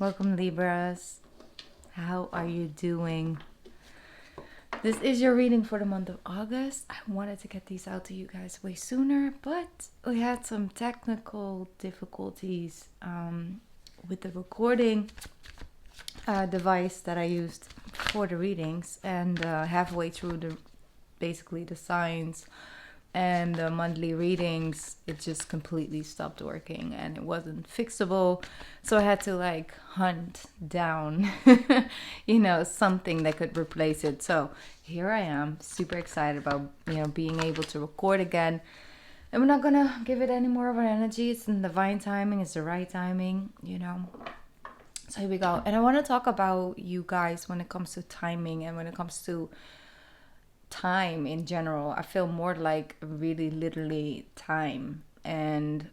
Welcome, Libras. How are you doing? This is your reading for the month of August. I wanted to get these out to you guys way sooner, but we had some technical difficulties with the recording device that I used for the readings, and halfway through basically the signs and the monthly readings, it just completely stopped working and it wasn't fixable. So I had to hunt down something that could replace it. So here I am, super excited about being able to record again. And we're not gonna give it any more of an energy. It's in divine timing, it's the right timing. So here we go. And I want to talk about you guys when it comes to timing and when it comes to time in general. I feel more like really literally time, and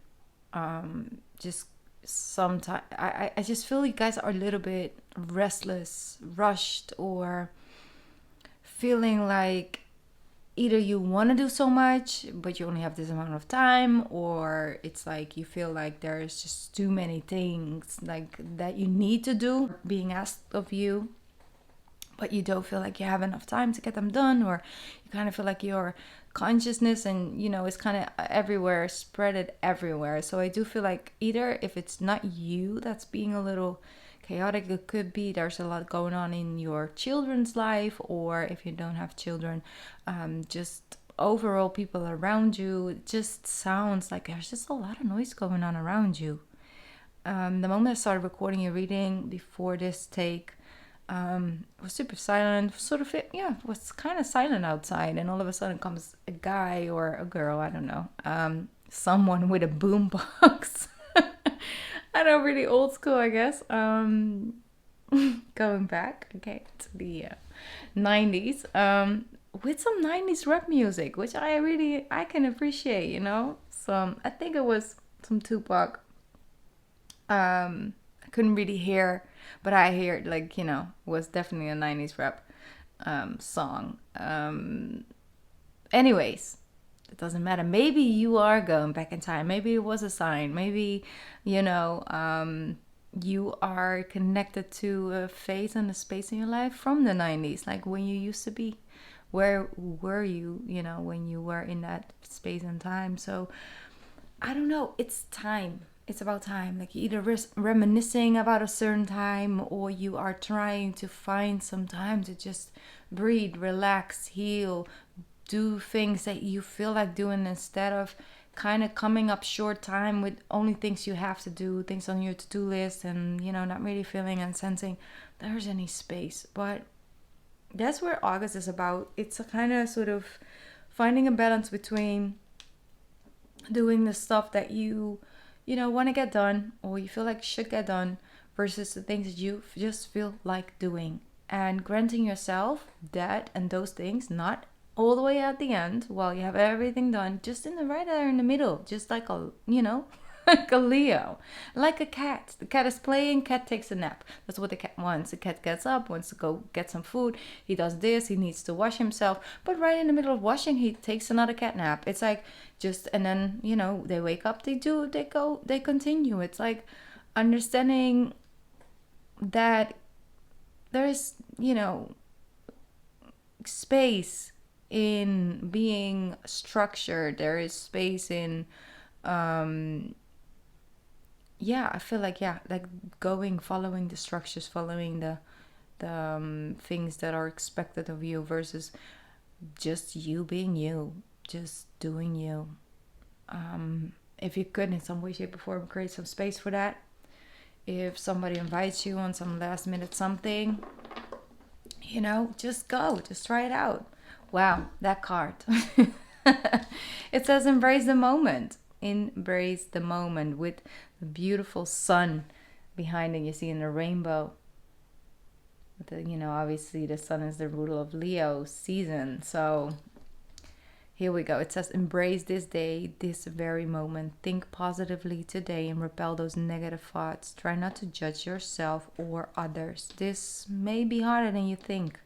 just sometimes I just feel you guys are a little bit restless, rushed, or feeling like either you want to do so much but you only have this amount of time, or it's like you feel like there's just too many things like that you need to do being asked of you, but you don't feel like you have enough time to get them done, or you kind of feel like your consciousness and is kind of everywhere, spread it everywhere. So I do feel like either if it's not you that's being a little chaotic, it could be there's a lot going on in your children's life, or if you don't have children, just overall people around you. It just sounds like there's just a lot of noise going on around you. The moment I started recording your reading before this take, it was super silent, sort of, it was kind of silent outside, and all of a sudden comes a guy or a girl, I don't know, someone with a boombox. I know, really old school, I guess. Going back, okay, to the 90s, with some 90s rap music, which I can appreciate, some, I think it was some Tupac. I couldn't really hear, but I heard was definitely a 90s rap song. Anyways, it doesn't matter. Maybe you are going back in time. Maybe it was a sign. Maybe you are connected to a phase and a space in your life from the 90s, like when you used to be. Where were you, when you were in that space and time? So I don't know. It's time. It's about time. Like you're either reminiscing about a certain time, or you are trying to find some time to just breathe, relax, heal, do things that you feel like doing, instead of kind of coming up short time with only things you have to do, things on your to-do list, and not really feeling and sensing there's any space. But that's where August is about. It's a kind of sort of finding a balance between doing the stuff that you want to get done, or you feel like should get done, versus the things that you just feel like doing, and granting yourself that and those things, not all the way at the end while you have everything done, just in the right there in the middle, just like a like a Leo, like a cat. The cat is playing, cat takes a nap. That's what the cat wants. The cat gets up, wants to go get some food. He does this, he needs to wash himself. But right in the middle of washing, he takes another cat nap. It's like just, and then, they wake up, they go, they continue. It's like understanding that there's, space in being structured. There is space in, I feel like, like following the structures, following the things that are expected of you, versus just you being you, just doing you. If you could, in some way, shape, or form, create some space for that. If somebody invites you on some last minute something, just go, just try it out. Wow, that card. It says embrace the moment. Embrace the moment, with the beautiful sun behind it. You see in the rainbow. Obviously the sun is the ruler of Leo season. So here we go. It says embrace this day, this very moment. Think positively today and repel those negative thoughts. Try not to judge yourself or others. This may be harder than you think.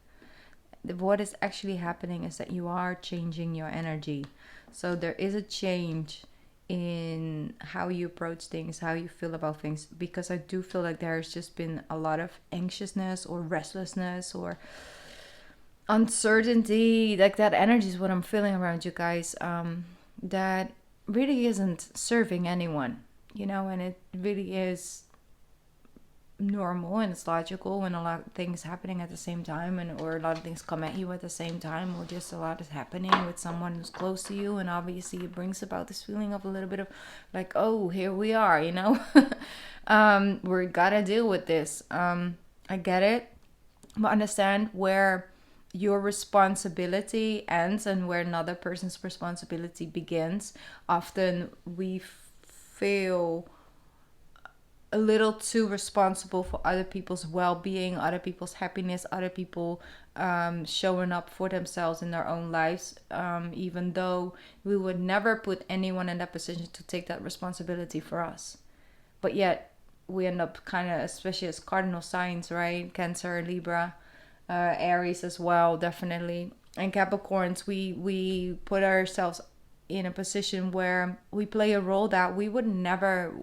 What is actually happening is that you are changing your energy. So there is a change in how you approach things, how you feel about things, because I do feel like there's just been a lot of anxiousness or restlessness or uncertainty. Like that energy is what I'm feeling around you guys, that really isn't serving anyone, and it really is normal and it's logical when a lot of things happening at the same time, and or a lot of things come at you at the same time, or just a lot is happening with someone who's close to you, and obviously it brings about this feeling of a little bit of like, oh, here we are, we gotta deal with this. I get it, but understand where your responsibility ends and where another person's responsibility begins. Often we feel a little too responsible for other people's well-being, other people's happiness, other people showing up for themselves in their own lives, even though we would never put anyone in that position to take that responsibility for us. But yet we end up kind of, especially as cardinal signs, right? Cancer, Libra, Aries as well, definitely, and Capricorns, we put ourselves in a position where we play a role that we would never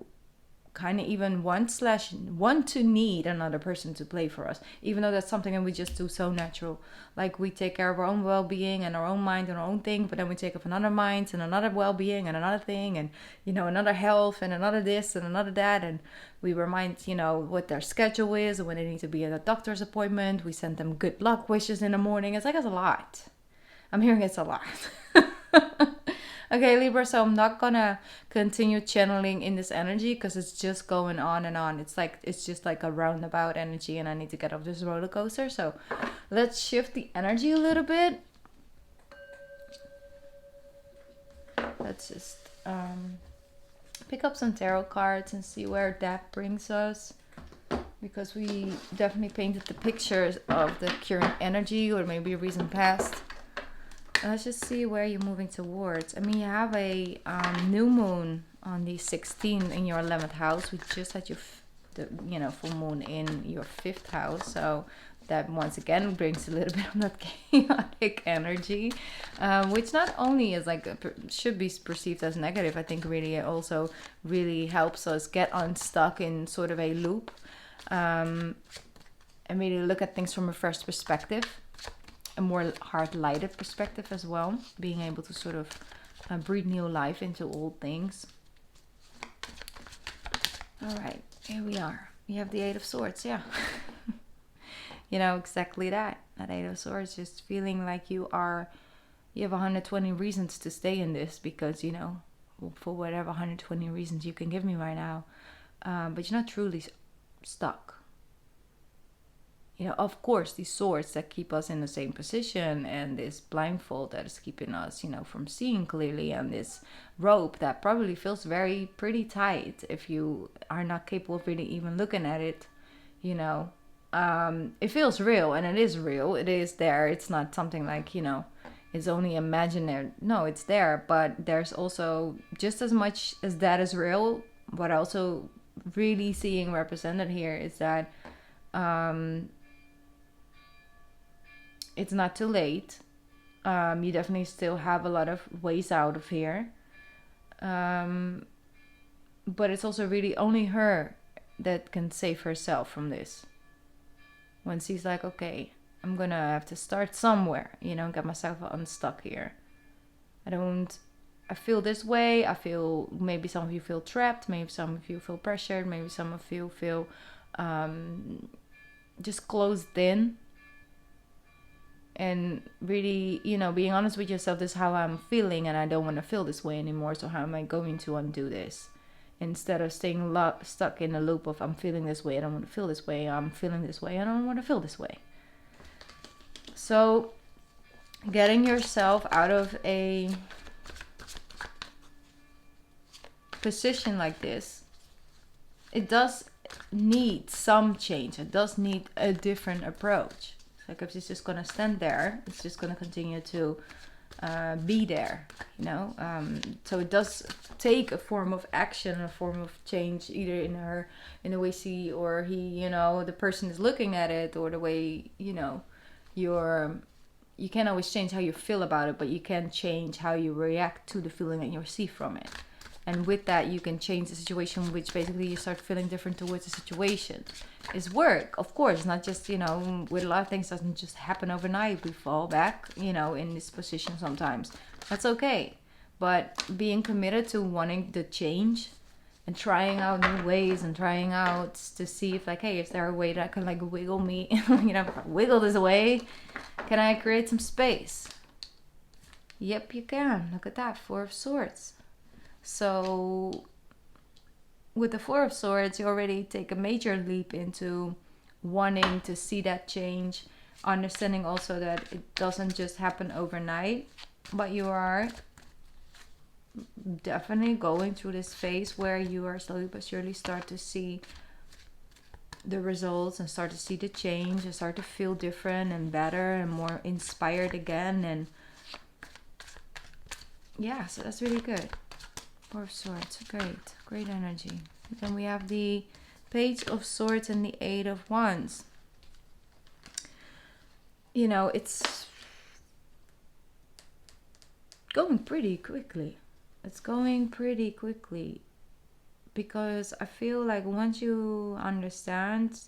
kind of even want to need another person to play for us, even though that's something that we just do so natural. Like we take care of our own well-being and our own mind and our own thing, but then we take up another mind and another well-being and another thing, and another health and another this and another that, and we remind what their schedule is and when they need to be at a doctor's appointment. We send them good luck wishes in the morning. It's like, it's a lot. I'm hearing it's a lot. Okay, Libra, so I'm not gonna continue channeling in this energy because it's just going on and on. It's just like a roundabout energy, and I need to get off this roller coaster. So let's shift the energy a little bit. Let's just pick up some tarot cards and see where that brings us, because we definitely painted the pictures of the current energy or maybe a recent past. Let's just see where you're moving towards. I mean, you have a new moon on the 16th in your 11th house. We just had your full moon in your 5th house. So that once again brings a little bit of that chaotic energy, which not only is should be perceived as negative. I think really it also really helps us get unstuck in sort of a loop, and really look at things from a fresh perspective. A more heart-lighted perspective as well, being able to sort of breathe new life into old things. All right, here we are. We have the 8 of Swords, yeah. Exactly that. That 8 of Swords, just feeling like you have 120 reasons to stay in this, because, for whatever 120 reasons you can give me right now, but you're not truly stuck. Of course, these swords that keep us in the same position, and this blindfold that is keeping us, from seeing clearly, and this rope that probably feels pretty tight if you are not capable of really even looking at it, it feels real, and it is real. It is there. It's not something like, it's only imaginary. No, it's there, but there's also just as much as that is real. What I also really seeing represented here is that, it's not too late. You definitely still have a lot of ways out of here. But it's also really only her that can save herself from this. When she's like, okay, I'm gonna have to start somewhere, get myself unstuck here. I feel this way. I feel, maybe some of you feel trapped. Maybe some of you feel pressured. Maybe some of you feel just closed in. And really, being honest with yourself, this is how I'm feeling, and I don't want to feel this way anymore. So how am I going to undo this? Instead of staying stuck in a loop of, I'm feeling this way, I don't want to feel this way. I'm feeling this way, I don't want to feel this way. So getting yourself out of a position like this, it does need some change. It does need a different approach. Like, if it's just going to stand there, it's just going to continue to be there, So it does take a form of action, a form of change, either in the way she or he, the person is looking at it, or the way, you can't always change how you feel about it, but you can change how you react to the feeling that you receive from it. And with that, you can change the situation, which basically you start feeling different towards the situation. It's work, of course, not just, with a lot of things, doesn't just happen overnight. We fall back, in this position sometimes. That's okay. But being committed to wanting the change and trying out new ways and trying out to see if, hey, is there a way that can, wiggle me, wiggle this away? Can I create some space? Yep, you can. Look at that, 4 of Swords. So with the 4 of Swords, you already take a major leap into wanting to see that change, understanding also that it doesn't just happen overnight, but you are definitely going through this phase where you are slowly but surely start to see the results and start to see the change and start to feel different and better and more inspired again. And yeah, so that's really good. 4 of Swords, great energy. Then we have the Page of Swords and the 8 of Wands. It's going pretty quickly. It's going pretty quickly because I feel like once you understand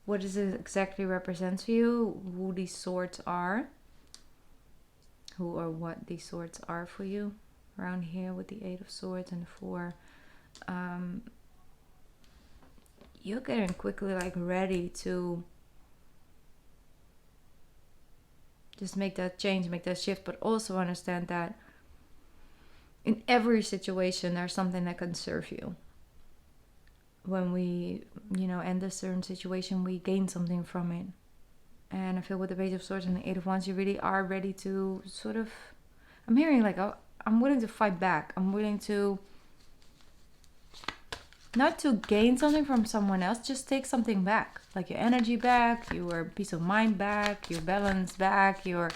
what does it exactly represent to you, who these swords are, who or what these swords are for you, around here with the 8 of Swords and the 4, you're getting quickly ready to just make that change, make that shift, but also understand that in every situation there's something that can serve you. When we, end a certain situation, we gain something from it. And I feel with the Page of Swords and the 8 of Wands, you really are ready to sort of, I'm hearing I'm willing to fight back. I'm willing to, not to gain something from someone else, just take something back. Your energy back, your peace of mind back, your balance back, your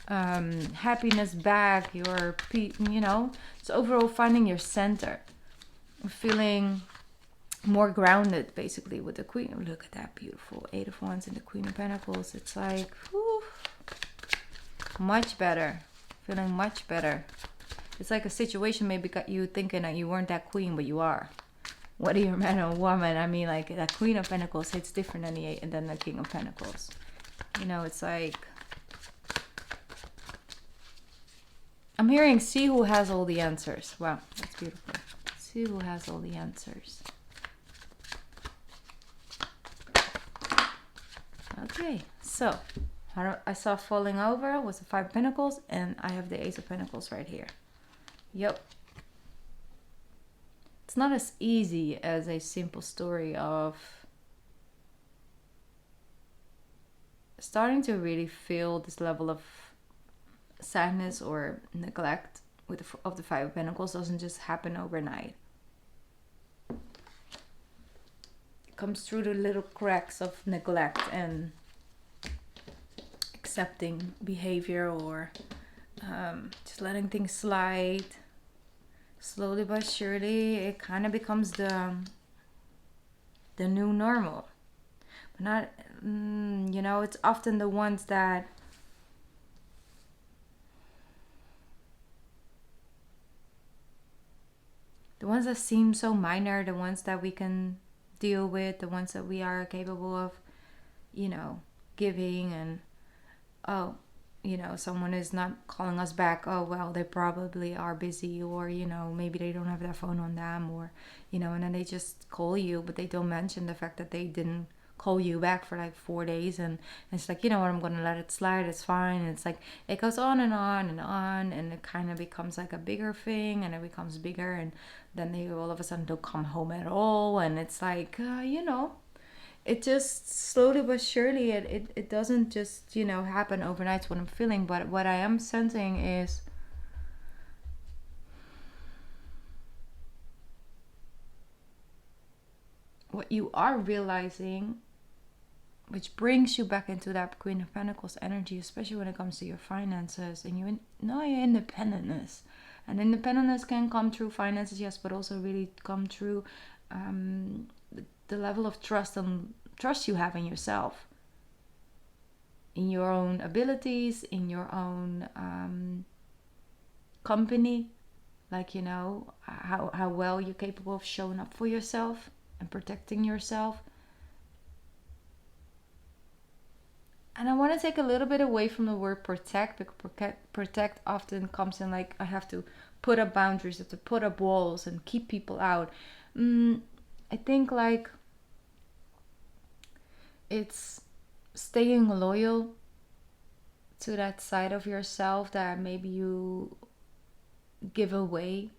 happiness back, your peace, So overall finding your center. Feeling more grounded, basically, with the Queen. Look at that beautiful 8 of Wands and the Queen of Pentacles. It's whew, much better. Feeling much better. It's like a situation maybe got you thinking that you weren't that queen, but you are. Whether you're a man or a woman, I mean, that Queen of Pentacles hits different than the King of Pentacles. It's I'm hearing, see who has all the answers. Wow, that's beautiful. See who has all the answers. Okay, so I saw falling over was the 5 of Pentacles, and I have the Ace of Pentacles right here. Yep. It's not as easy as a simple story of starting to really feel this level of sadness or neglect with the 5 of Pentacles. Doesn't just happen overnight. It comes through the little cracks of neglect and accepting behavior or just letting things slide. Slowly but surely, it kind of becomes the new normal. But not, it's often the ones that seem so minor, the ones that we can deal with, the ones that we are capable of, giving, and someone is not calling us back. Oh, well, they probably are busy, or, maybe they don't have their phone on them, or, and then they just call you, but they don't mention the fact that they didn't call you back for 4 days. And it's what, I'm going to let it slide. It's fine. And it's it goes on and on and on. And it kind of becomes a bigger thing, and it becomes bigger. And then they all of a sudden don't come home at all. And it's it just slowly but surely, it doesn't just, happen overnight. It's what I'm feeling. But what I am sensing is what you are realizing, which brings you back into that Queen of Pentacles energy, especially when it comes to your finances and your independentness. And independence can come through finances, yes, but also really come through the level of trust you have in yourself, in your own abilities, in your own company. like, how well you're capable of showing up for yourself and protecting yourself. And I want to take a little bit away from the word protect, because protect often comes in like, I have to put up boundaries, I have to put up walls and keep people out. I think like it's staying loyal to that side of yourself that maybe you give away,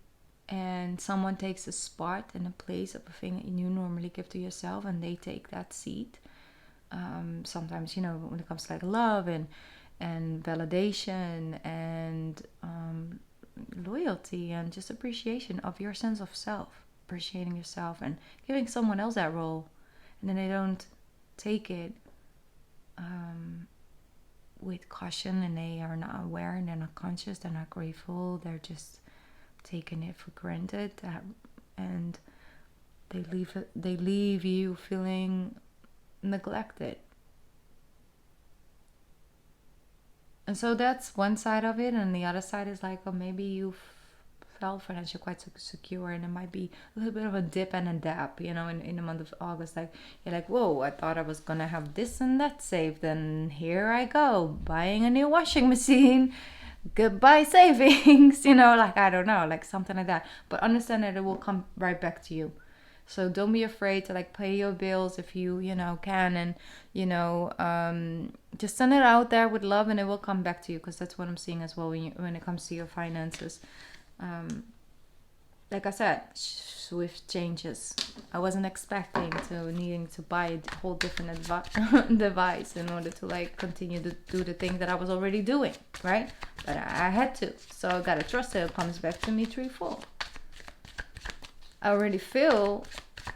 and someone takes a spot and a place of a thing that you normally give to yourself, and they take that seat. Sometimes, when it comes to like love and validation and loyalty and just appreciation of your sense of self, appreciating yourself and giving someone else that role, and then they don't take it with caution, and they are not aware, and they're not conscious, they're not grateful, they're just taking it for granted, and they leave you feeling neglected. And so that's one side of it, and the other side is like, maybe you felt financially quite secure, and it might be a little bit of a dip and a dab, in the month of August. Like, you're like, whoa, I thought I was gonna have this and that saved, and here I go buying a new washing machine. Goodbye savings. Like, I don't know, like something like that. But understand that it will come right back to you. So don't be afraid to like pay your bills if you can, and just send it out there with love, and it will come back to you, because that's what I'm seeing as well when it comes to your finances. Like I said, swift changes. I wasn't expecting to needing to buy a whole different device in order to like continue to do the thing that I was already doing, right? But I had to, so I gotta trust that it comes back to me threefold. I already feel,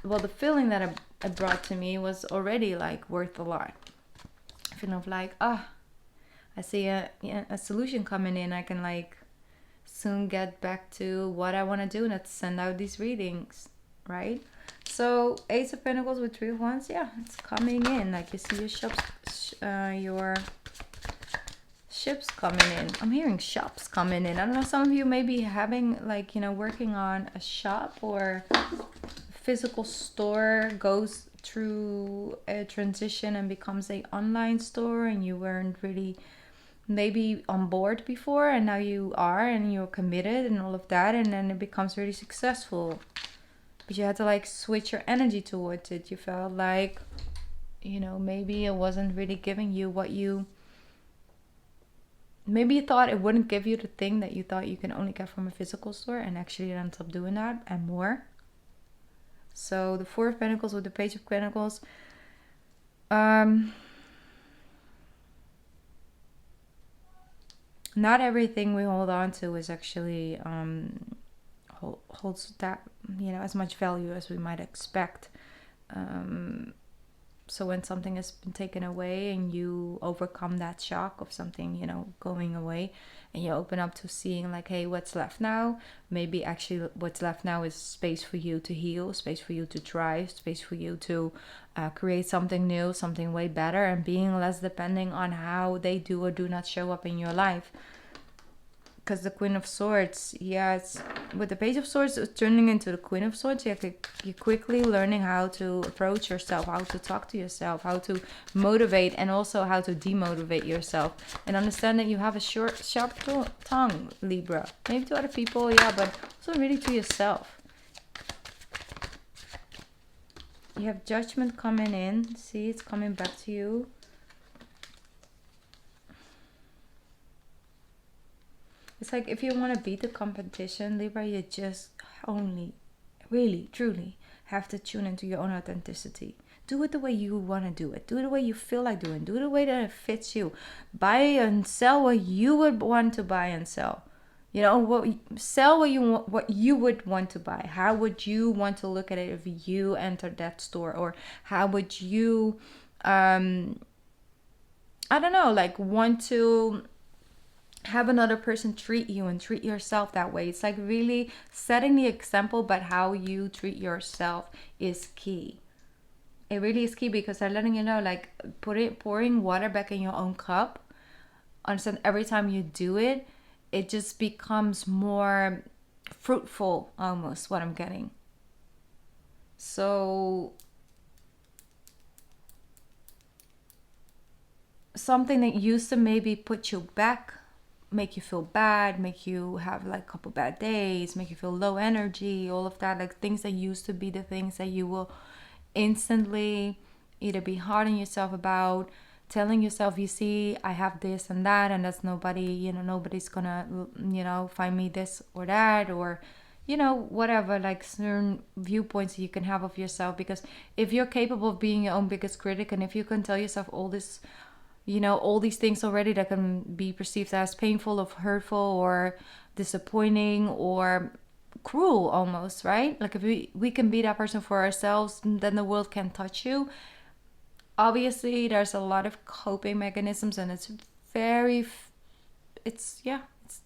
the feeling that it brought to me was already like worth a lot. A feeling of like, I see a solution coming in. I can like soon get back to what I want to do, and that's send out these readings, right? So Ace of Pentacles with Three of Wands, it's coming in. Like, you see your ships coming in. I'm hearing shops coming in. I don't know, some of you may be having like, working on a shop or physical store goes through a transition and becomes a online store, and you weren't really maybe on board before, and now you are, and you're committed and all of that, and then it becomes really successful. But you had to like switch your energy towards it. You felt like, maybe it wasn't really giving you what you, maybe you thought it wouldn't give you the thing that you thought you can only get from a physical store, and actually it ends up doing that and more. So the Four of Pentacles with the Page of Pentacles, not everything we hold on to is actually holds that as much value as we might expect. So when something has been taken away and you overcome that shock of something going away, and you open up to seeing like, hey, what's left now? Maybe actually what's left now is space for you to heal, space for you to try, space for you to create something new, something way better, and being less depending on how they do or do not show up in your life. Because the Queen of Swords, it's with the Page of Swords turning into the Queen of Swords, you're quickly learning how to approach yourself, how to talk to yourself, how to motivate, and also how to demotivate yourself. And understand that you have a sharp tongue, Libra. Maybe to other people, but also really to yourself. You have Judgment coming in. See, it's coming back to you. It's like, if you want to beat the competition, Libra, you just only, really, truly have to tune into your own authenticity. Do it the way you want to do it. Do it the way you feel like doing. Do it the way that it fits you. Buy and sell what you would want to buy and sell. Sell what you would want to buy. How would you want to look at it if you entered that store? Or how would you, I don't know, like want to have another person treat you and treat yourself that way. It's like really setting the example, but how you treat yourself is key. It really is key, because they're letting you know, like, pouring water back in your own cup. Understand, every time you do it, it just becomes more fruitful, almost, what I'm getting. So something that used to maybe put you back, make you feel bad, make you have like a couple bad days, make you feel low energy, all of that, like things that used to be the things that you will instantly either be hard on yourself about, telling yourself, you see, I have this and that, and that's nobody, nobody's gonna, find me this or that, or whatever, like certain viewpoints you can have of yourself. Because if you're capable of being your own biggest critic, and if you can tell yourself all this, all these things already that can be perceived as painful or hurtful or disappointing or cruel almost, right? Like if we can be that person for ourselves, then the world can touch you. Obviously there's a lot of coping mechanisms, and it's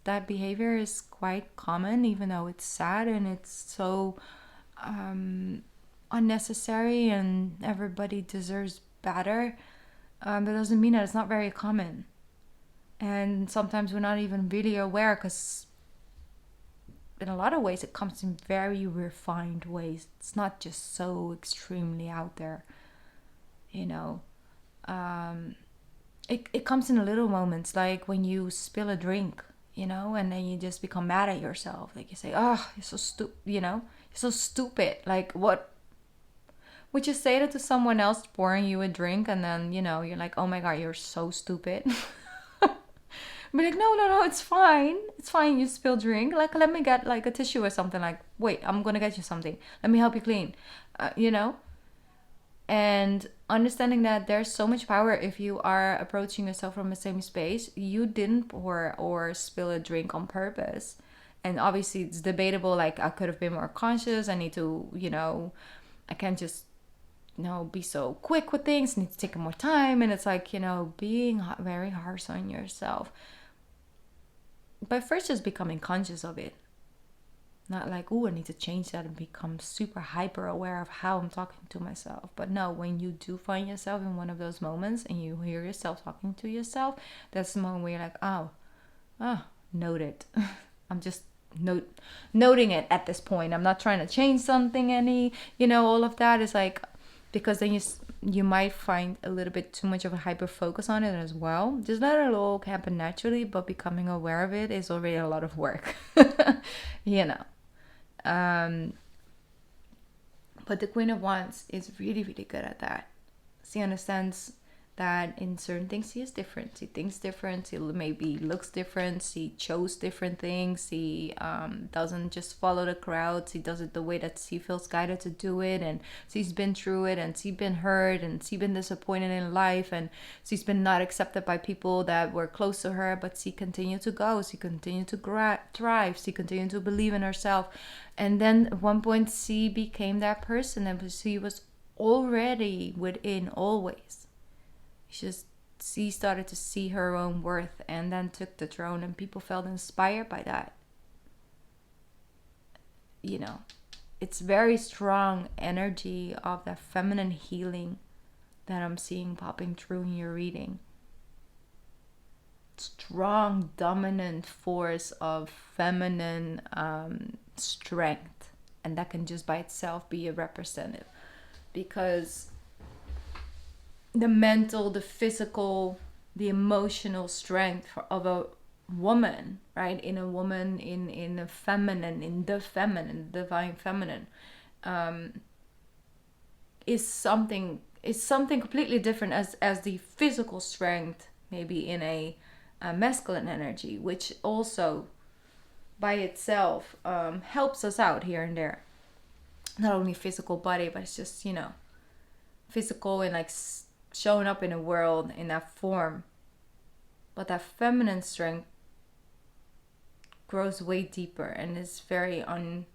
that behavior is quite common, even though it's sad and it's so unnecessary and everybody deserves better. That doesn't mean that it's not very common. And sometimes we're not even really aware, because in a lot of ways it comes in very refined ways. It's not just so extremely out there, it comes in little moments, like when you spill a drink, and then you just become mad at yourself. Like you say, oh, you're so stupid, you're so stupid. Like, what? Would you say that to someone else pouring you a drink, and then, you're like, oh my God, you're so stupid? Be like, no, it's fine. It's fine. You spill drink. Like, let me get like a tissue or something. Like, wait, I'm going to get you something. Let me help you clean. And understanding that there's so much power if you are approaching yourself from the same space. You didn't pour or spill a drink on purpose. And obviously it's debatable. Like, I could have been more conscious. I need to, I can't just be so quick with things. I need to take more time. And it's like, being very harsh on yourself. But first, just becoming conscious of it. Not like, oh, I need to change that and become super hyper aware of how I'm talking to myself. But no, when you do find yourself in one of those moments and you hear yourself talking to yourself, that's the moment where you're like, noted. I'm just noting it at this point. I'm not trying to change something all of that is like, because then you might find a little bit too much of a hyper focus on it as well. Just let it all happen naturally, but becoming aware of it is already a lot of work. But the Queen of Wands is really, really good at that. She understands that in certain things she is different. She thinks different. She maybe looks different. She chose different things. She doesn't just follow the crowd. She does it the way that she feels guided to do it. And she's been through it, and she's been hurt, and she's been disappointed in life, and she's been not accepted by people that were close to her. But she continued to go. She continued to thrive. She continued to believe in herself. And then at one point she became that person, and she was already within always. She started to see her own worth, and then took the throne, and people felt inspired by that. It's very strong energy of that feminine healing that I'm seeing popping through in your reading. Strong, dominant force of feminine strength, and that can just by itself be a representative, because the mental, the physical, the emotional strength of a woman, right? In a woman, in a feminine, in the feminine, divine feminine, is something completely different as the physical strength, maybe in a masculine energy, which also by itself helps us out here and there. Not only physical body, but it's just physical and like showing up in a world in that form. But that feminine strength grows way deeper and is very I'm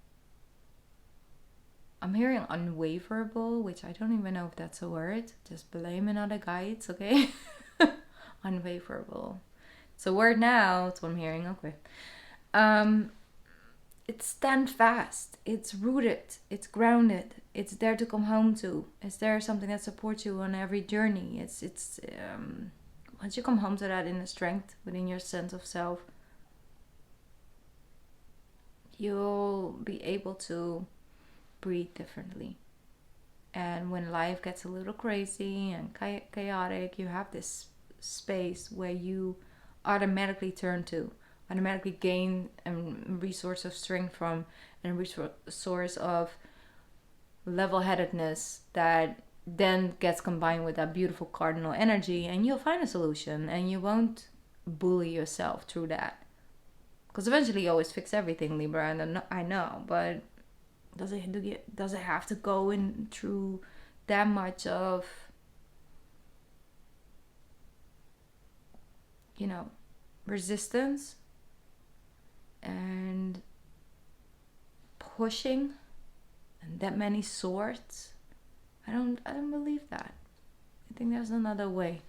hearing unwaverable, which I don't even know if that's a word. Just blame it on the guides, okay? Unwaverable. It's a word now. It's what I'm hearing. Okay. It's stand fast. It's rooted. It's grounded. It's there to come home to. It's there something that supports you on every journey. It's once you come home to that inner strength within your sense of self, you'll be able to breathe differently. And when life gets a little crazy and chaotic, you have this space where you automatically gain a resource of strength from, and a resource of level-headedness that then gets combined with that beautiful cardinal energy, and you'll find a solution, and you won't bully yourself through that. Because eventually you always fix everything, Libra, and I know, but does it have to go in through that much of, resistance and pushing and that many swords? I don't believe that. I think there's another way.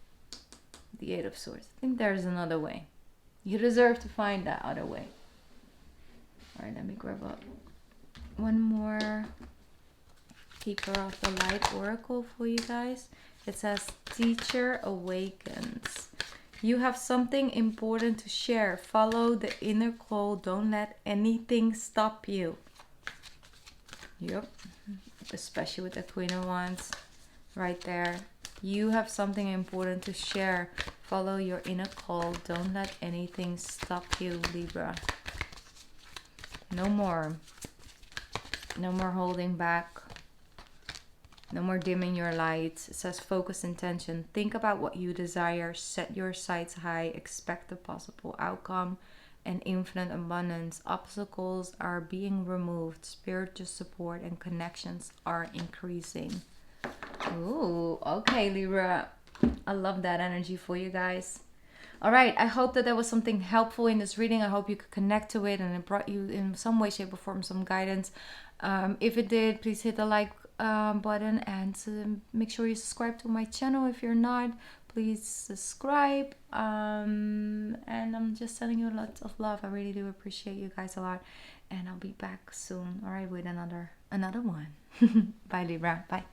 The Eight of Swords. I think there's another way. You deserve to find that other way. All right, let me grab up one more Keeper of the Light Oracle for you guys. It says, Teacher awakens. You have something important to share. Follow the inner call. Don't let anything stop you. Yep. Especially with the Queen of Wands right there. You have something important to share. Follow your inner call. Don't let anything stop you, Libra. No more. No more holding back. No more dimming your lights. It says focus intention. Think about what you desire. Set your sights high. Expect the possible outcome and infinite abundance. Obstacles are being removed. Spiritual support and connections are increasing. Ooh, okay, Libra. I love that energy for you guys. All right, I hope that there was something helpful in this reading. I hope you could connect to it and it brought you in some way, shape, or form some guidance. If it did, please hit the like button and make sure you subscribe to my channel. If you're not, please subscribe. And I'm just sending you lots of love. I really do appreciate you guys a lot. And I'll be back soon. All right, with another one. Bye, Libra. Bye.